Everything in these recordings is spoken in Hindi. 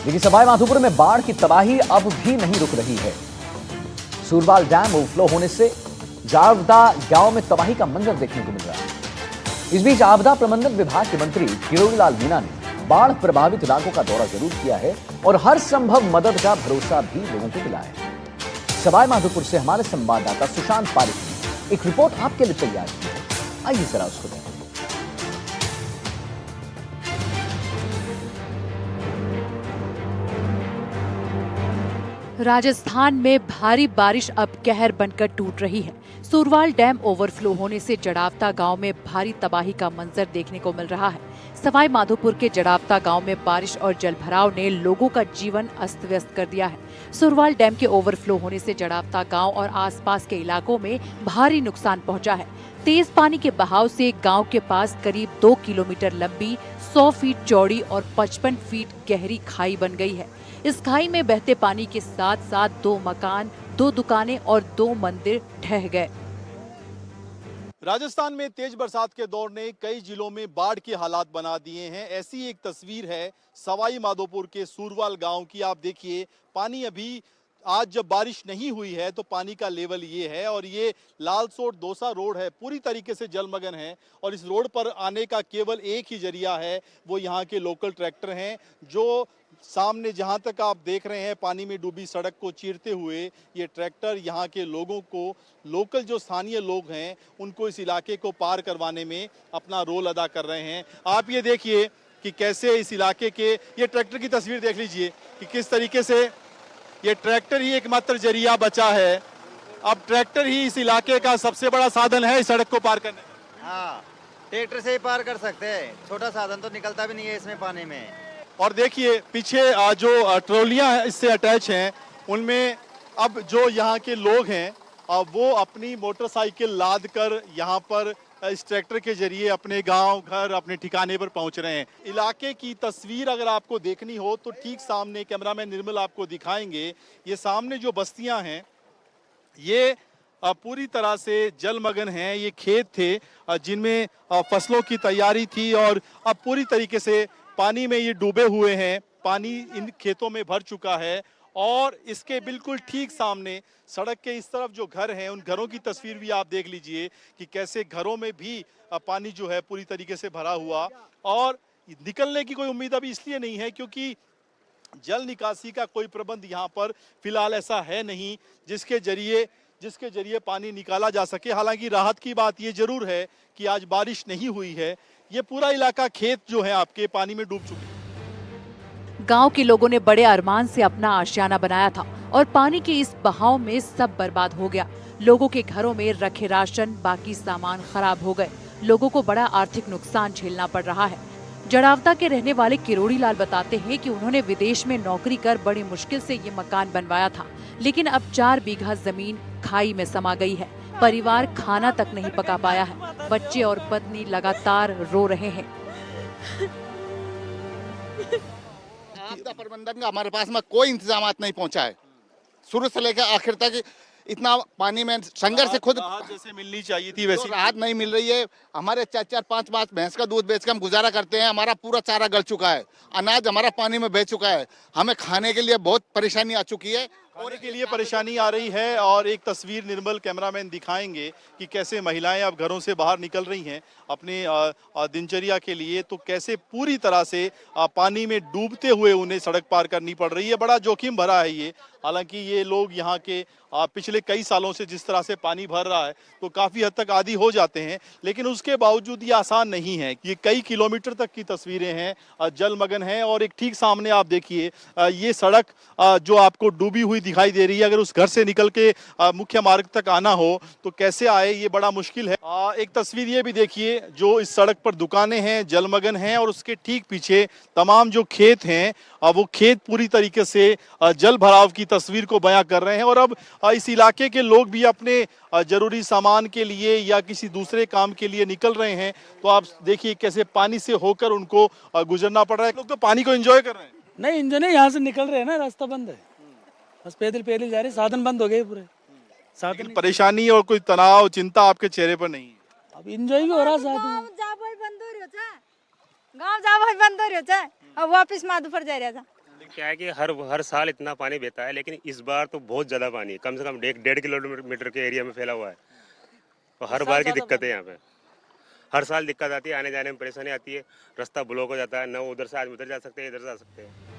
लेकिन सवाई माधोपुर में बाढ़ की तबाही अब भी नहीं रुक रही है। सूरवाल डैम ओवरफ्लो होने से जावदा गांव में तबाही का मंजर देखने को मिल रहा है। इस बीच आपदा प्रबंधन विभाग के मंत्री किरोड़ीलाल मीणा ने बाढ़ प्रभावित इलाकों का दौरा जरूर किया है और हर संभव मदद का भरोसा भी लोगों को दिलाया है। सवाई माधोपुर से हमारे संवाददाता सुशांत पारिक ने एक रिपोर्ट आपके लिए तैयार की है, आइए जरा उसको देखें। राजस्थान में भारी बारिश अब कहर बनकर टूट रही है। सूरवाल डैम ओवरफ्लो होने से जड़ावता गांव में भारी तबाही का मंजर देखने को मिल रहा है। सवाई माधोपुर के जड़ावता गांव में बारिश और जलभराव ने लोगों का जीवन अस्त व्यस्त कर दिया है। सूरवाल डैम के ओवरफ्लो होने से जड़ावता गांव और आसपास के इलाकों में भारी नुकसान पहुंचा है। तेज पानी के बहाव से गांव के पास करीब 2 किलोमीटर लंबी 100 फीट चौड़ी और 55 फीट गहरी खाई बन गई है। इस खाई में बहते पानी के साथ साथ 2 मकान, 2 दुकानें और 2 मंदिर ढह गए। राजस्थान में तेज बरसात के दौर ने कई जिलों में बाढ़ के हालात बना दिए हैं। ऐसी एक तस्वीर है सवाई माधोपुर के सूरवाल गांव की। आप देखिए, पानी अभी आज जब बारिश नहीं हुई है तो पानी का लेवल ये है और ये लालसोट दोसा रोड है, पूरी तरीके से जलमग्न है। और इस रोड पर आने का केवल एक ही जरिया है, वो यहाँ के लोकल ट्रैक्टर हैं जो सामने जहां तक आप देख रहे हैं पानी में डूबी सड़क को चीरते हुए ये ट्रैक्टर यहाँ के लोगों को, लोकल जो स्थानीय लोग हैं उनको इस इलाके को पार करवाने में अपना रोल अदा कर रहे हैं। आप ये देखिए कि कैसे इस इलाके के, ये ट्रैक्टर की तस्वीर देख लीजिए कि किस तरीके से ये ट्रैक्टर ही एकमात्र जरिया बचा है। अब ट्रैक्टर ही इस इलाके का सबसे बड़ा साधन है इस सड़क को पार करने का। हाँ, ट्रैक्टर से ही पार कर सकते हैं, छोटा साधन तो निकलता भी नहीं है इसमें पानी में। और देखिए पीछे जो ट्रॉलियां इससे अटैच हैं उनमें अब जो यहाँ के लोग हैं वो अपनी मोटरसाइकिल लाद कर यहाँ पर इस ट्रैक्टर के जरिए अपने गांव, घर, अपने ठिकाने पर पहुंच रहे हैं। इलाके की तस्वीर अगर आपको देखनी हो तो ठीक सामने कैमरामैन निर्मल आपको दिखाएंगे। ये सामने जो बस्तियां हैं ये पूरी तरह से जलमग्न हैं। ये खेत थे जिनमें फसलों की तैयारी थी और अब पूरी तरीके से पानी में ये डूबे हुए हैं। पानी इन खेतों में भर चुका है और इसके बिल्कुल ठीक सामने सड़क के इस तरफ जो घर हैं उन घरों की तस्वीर भी आप देख लीजिए कि कैसे घरों में भी पानी जो है पूरी तरीके से भरा हुआ। और निकलने की कोई उम्मीद अभी इसलिए नहीं है क्योंकि जल निकासी का कोई प्रबंध यहाँ पर फिलहाल ऐसा है नहीं जिसके जरिए पानी निकाला जा सके। हालांकि राहत की बात ये जरूर है कि आज बारिश नहीं हुई है। ये पूरा इलाका, खेत जो है आपके, पानी में डूब चुके हैं। गांव के लोगों ने बड़े अरमान से अपना आशियाना बनाया था और पानी के इस बहाव में सब बर्बाद हो गया। लोगों के घरों में रखे राशन, बाकी सामान खराब हो गए। लोगों को बड़ा आर्थिक नुकसान झेलना पड़ रहा है। जड़ावता के रहने वाले किरोड़ीलाल बताते हैं कि उन्होंने विदेश में नौकरी कर बड़ी मुश्किल से ये मकान बनवाया था, लेकिन अब 4 बीघा जमीन खाई में समा गई है। परिवार खाना तक नहीं पका पाया है। बच्चे और पत्नी लगातार रो रहे हैं। आपदा प्रबंधन का हमारे पास में कोई इंतजाम नहीं पहुंचा है। शुरू से लेकर आखिर तक इतना पानी में संघर्ष से खुद जैसे मिलनी चाहिए थी वैसे राहत नहीं मिल रही है। हमारे 4-4, 5-5 भैंस का दूध बेचकर हम गुजारा करते हैं। हमारा पूरा चारा गल चुका है, अनाज हमारा पानी में बह चुका है। हमें खाने के लिए बहुत परेशानी आ चुकी है और के लिए परेशानी आ रही है। और एक तस्वीर निर्मल कैमरामैन दिखाएंगे कि कैसे महिलाएं अब घरों से बाहर निकल रही हैं अपने दिनचर्या के लिए, तो कैसे पूरी तरह से पानी में डूबते हुए उन्हें सड़क पार करनी पड़ रही है। बड़ा जोखिम भरा है ये। हालांकि ये लोग यहाँ के पिछले कई सालों से जिस तरह से पानी भर रहा है तो काफी हद तक आदी हो जाते हैं, लेकिन उसके बावजूद ये आसान नहीं है। ये कई किलोमीटर तक की तस्वीरें हैं, जलमग्न हैं। और एक ठीक सामने आप देखिए ये सड़क जो आपको डूबी हुई दिखाई दे रही है। अगर उस घर से निकल के मुख्य मार्ग तक आना हो तो कैसे आए, ये बड़ा मुश्किल है। एक तस्वीर ये भी देखिए, जो इस सड़क पर दुकानें हैं जलमग्न हैं और उसके ठीक पीछे तमाम जो खेत हैं वो खेत पूरी तरीके से जल भराव की तस्वीर को बयां कर रहे हैं। और अब इस इलाके के लोग भी अपने जरूरी सामान के लिए या किसी दूसरे काम के लिए निकल रहे हैं। तो आप देखिए कैसे पानी से होकर उनको गुजरना पड़ रहा है। लोग तो पानी को एंजॉय कर रहे हैं। नहीं, एंजॉय नहीं, यहाँ से निकल रहे हैं ना, रास्ता बंद है, बस पैदल पैदल जा रहे हैं, साधन बंद हो गए पूरे। साधन परेशानी और कोई तनाव, चिंता आपके चेहरे पर नहीं है। अब एंजॉय भी हो रहा है साथ में। गाँव जाबो बंद हो रह्यो छ, अब वापिस माधोपुर जा रहा था। क्या है कि हर साल इतना पानी बहता है, लेकिन इस बार तो बहुत ज़्यादा पानी है, कम से कम 1.5 किलोमीटर के एरिया में फैला हुआ है। तो हर बार की दिक्कत है यहाँ पे, हर साल दिक्कत आती है, आने जाने में परेशानी आती है, रास्ता ब्लॉक हो जाता है, न उधर से आदमी उधर जा सकते हैं, इधर जा सकते हैं।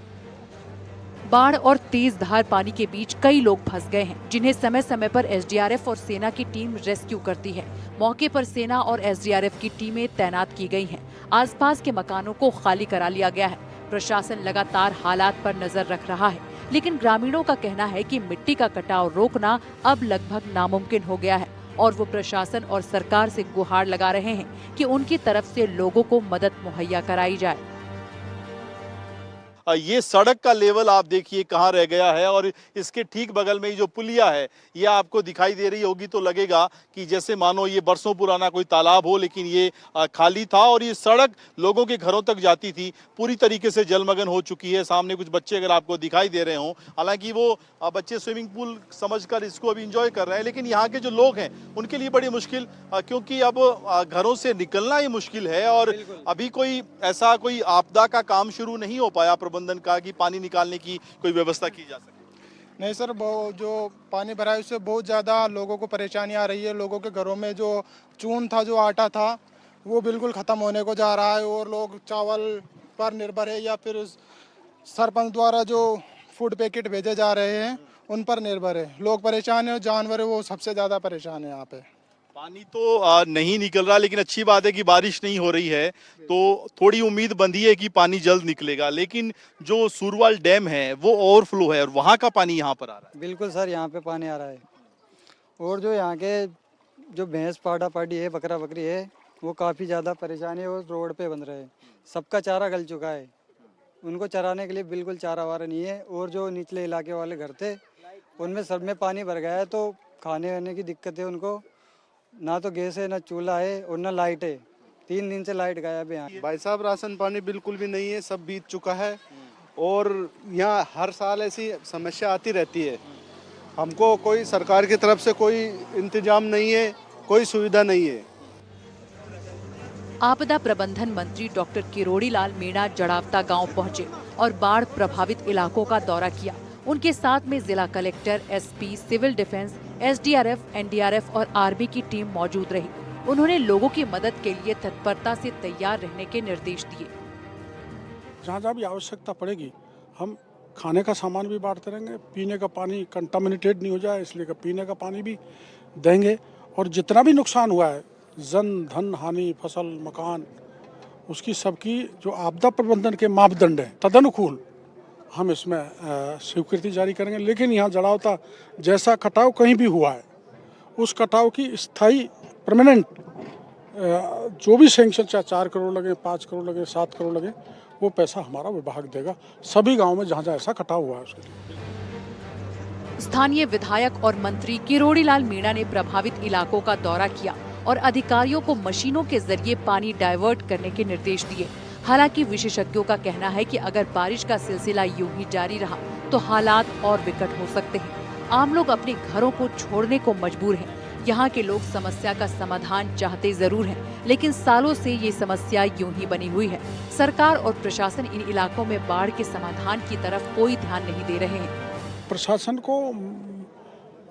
बाढ़ और तेज धार पानी के बीच कई लोग फंस गए हैं, जिन्हें समय समय पर एसडीआरएफ और सेना की टीम रेस्क्यू करती है। मौके पर सेना और एसडीआरएफ की टीमें तैनात की गई हैं। आसपास के मकानों को खाली करा लिया गया है। प्रशासन लगातार हालात पर नजर रख रहा है, लेकिन ग्रामीणों का कहना है कि मिट्टी का कटाव रोकना अब लगभग नामुमकिन हो गया है और वो प्रशासन और सरकार से गुहार लगा रहे हैं कि उनकी तरफ से लोगों को मदद मुहैया कराई जाए। ये सड़क का लेवल आप देखिए कहाँ रह गया है, और इसके ठीक बगल में ही जो पुलिया है ये आपको दिखाई दे रही होगी तो लगेगा कि जैसे मानो ये बरसों पुराना कोई तालाब हो, लेकिन ये खाली था और ये सड़क लोगों के घरों तक जाती थी, पूरी तरीके से जलमग्न हो चुकी है। सामने कुछ बच्चे अगर आपको दिखाई दे रहे हों, हालांकि वो बच्चे स्विमिंग पूल समझकर इसको अभी इंजॉय कर रहे हैं, लेकिन यहाँ के जो लोग हैं उनके लिए बड़ी मुश्किल, क्योंकि अब घरों से निकलना ही मुश्किल है और अभी कोई ऐसा कोई आपदा का काम शुरू नहीं हो पाया प्रबंधन का कि पानी निकालने की कोई व्यवस्था की जा सके। नहीं सर, जो पानी भरा है उससे बहुत ज़्यादा लोगों को परेशानी आ रही है। लोगों के घरों में जो चून था, जो आटा था, वो बिल्कुल ख़त्म होने को जा रहा है और लोग चावल पर निर्भर है या फिर सरपंच द्वारा जो फूड पैकेट भेजे जा रहे हैं उन पर निर्भर है। लोग परेशान हैं और जानवर है वो सबसे ज़्यादा परेशान है। यहाँ पे पानी तो नहीं निकल रहा, लेकिन अच्छी बात है कि बारिश नहीं हो रही है तो थोड़ी उम्मीद बंधी है कि पानी जल्द निकलेगा। लेकिन जो सूरवाल डैम है वो ओवरफ्लो है और वहाँ का पानी यहाँ पर आ रहा है। बिल्कुल सर, यहाँ पे पानी आ रहा है और जो यहाँ के जो भैंस पाड़ा पाड़ी है, बकरा बकरी है, वो काफ़ी ज़्यादा परेशानी है और रोड पे बन रहे हैं। सबका चारा गल चुका है, उनको चराने के लिए बिल्कुल चारा वारा नहीं है। और जो निचले इलाके वाले घर थे उनमें सब में पानी भर गया है, तो खाने वाने की दिक्कत है उनको। ना तो गैस है, ना चूल्हा है और ना लाइट है। 3 दिन से लाइट गायब है यहाँ। भाई साहब, राशन पानी बिल्कुल भी नहीं है, सब बीत चुका है और यहाँ हर साल ऐसी समस्या आती रहती है। हमको कोई सरकार की तरफ से कोई इंतजाम नहीं है, कोई सुविधा नहीं है। आपदा प्रबंधन मंत्री डॉक्टर किरोड़ी लाल मीणा जड़ावता गांव पहुंचे और बाढ़ प्रभावित इलाकों का दौरा किया। उनके साथ में जिला collector, SP, civil defence, SDRF, NDRF और आर्मी की टीम मौजूद रही। उन्होंने लोगों की मदद के लिए तत्परता से तैयार रहने के निर्देश दिए। जहाँ जहाँ भी आवश्यकता पड़ेगी हम खाने का सामान भी बांटते रहेंगे, पीने का पानी कंटामिनेटेड नहीं हो जाए इसलिए कि पीने का पानी भी देंगे। और जितना भी नुकसान हुआ है, जन धन हानि, फसल, मकान, उसकी सबकी जो आपदा प्रबंधन के मापदंड हैं तदनुकूल हम इसमें स्वीकृति जारी करेंगे। लेकिन यहाँ जड़ावता जैसा कटाव कहीं भी हुआ है उस कटाव की स्थायी परमानेंट जो भी सैंक्शन, चाहे 4 करोड़ लगे, 5 करोड़ लगे, 7 करोड़ लगे, वो पैसा हमारा विभाग देगा सभी गाँव में जहाँ जहाँ ऐसा कटाव हुआ है उसके लिए। स्थानीय विधायक और मंत्री किरोड़ी लाल मीणा ने प्रभावित इलाकों का दौरा किया और अधिकारियों को मशीनों के जरिए पानी डाइवर्ट करने के निर्देश दिए। हालांकि विशेषज्ञों का कहना है कि अगर बारिश का सिलसिला यूं ही जारी रहा तो हालात और विकट हो सकते हैं। आम लोग अपने घरों को छोड़ने को मजबूर हैं। यहाँ के लोग समस्या का समाधान चाहते जरूर हैं, लेकिन सालों से ये समस्या यूं ही बनी हुई है। सरकार और प्रशासन इन इलाकों में बाढ़ के समाधान की तरफ कोई ध्यान नहीं दे रहे हैं। प्रशासन को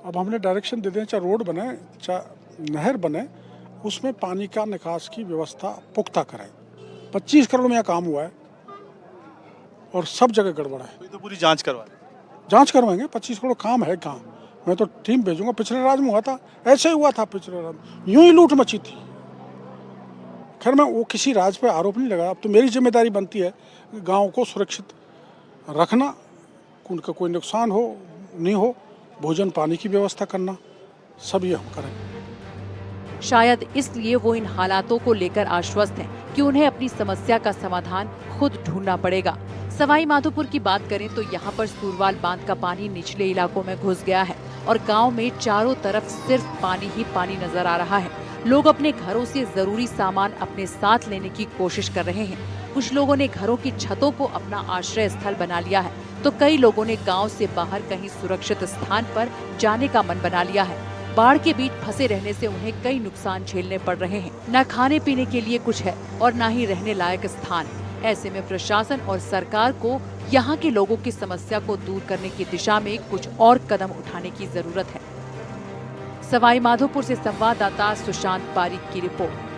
अब हमने डायरेक्शन दे दें, चाहे रोड बने, चाहे नहर बने, उसमें पानी का निकास की व्यवस्था पुख्ता करें। 25 करोड़ में यह काम हुआ है और सब जगह गड़बड़ है। तो पूरी जांच करवाएंगे। 25 करोड़ काम है कहाँ? मैं तो टीम भेजूंगा। पिछले राज में हुआ था, ऐसे ही हुआ था पिछले राज, यूं ही लूट मची थी। खैर मैं वो किसी राज पे आरोप नहीं लगा। अब तो मेरी जिम्मेदारी बनती है गांव को सुरक्षित रखना, उनका कोई नुकसान हो नहीं हो, भोजन पानी की व्यवस्था करना, सब ये हम करेंगे। शायद इसलिए वो इन हालातों को लेकर आश्वस्त हैं कि उन्हें अपनी समस्या का समाधान खुद ढूंढना पड़ेगा। सवाई माधोपुर की बात करें तो यहाँ पर सूरवाल बांध का पानी निचले इलाकों में घुस गया है और गांव में चारों तरफ सिर्फ पानी ही पानी नजर आ रहा है। लोग अपने घरों से जरूरी सामान अपने साथ लेने की कोशिश कर रहे हैं। कुछ लोगों ने घरों की छतों को अपना आश्रय स्थल बना लिया है, तो कई लोगों ने गाँव से बाहर कहीं सुरक्षित स्थान पर जाने का मन बना लिया है। बाढ़ के बीच फंसे रहने से उन्हें कई नुकसान झेलने पड़ रहे हैं। न खाने पीने के लिए कुछ है और न ही रहने लायक स्थान। ऐसे में प्रशासन और सरकार को यहाँ के लोगों की समस्या को दूर करने की दिशा में कुछ और कदम उठाने की जरूरत है। सवाई माधोपुर से संवाददाता सुशांत पारीक की रिपोर्ट।